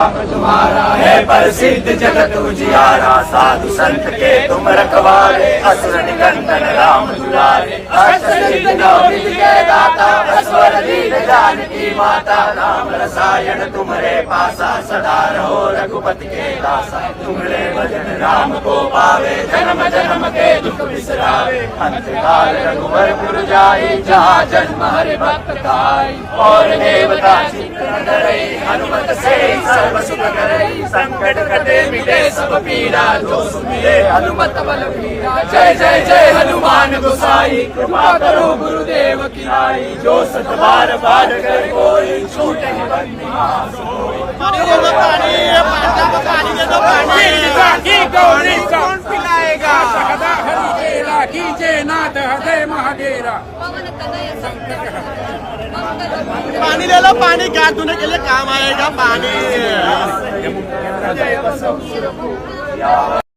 तुम्हारा है प्रसिद्ध जगत उजियारा, साधु संत के तुम रखवारे, असुर निकंदन राम दुलारे, अष्टसिद्धि नवनिधि के दाता, असवर दीन जानकी माता, राम रसायन तुम्हारे पासा, सदा रहो रघुपति के दासा। तुम्हारे भजन राम को पावे, जन्म जन्म के दुख बिसरावे, अंत काल रघुवर पुर जाई, जहाँ जन्म हरि भक्त काई। और देवता चित्तन धरई, हनुमत से सर्व सुख करई, संकट कटे मिटे सब पीरा, जो सुमिरे हनुमत बल बीरा। जय जय जय हनुमान गोसाई, कृपा करो गुरुदेव की नाई, जो सत बार पाठ कर कोई, छूटे बंदी सोई। गौरी कौन पिलाएगा, सदा हरि केला, कीजे नाथ हृदय महाडेरा। पानी ले लो, पानी गाड़ धोने के लिए काम आएगा पानी।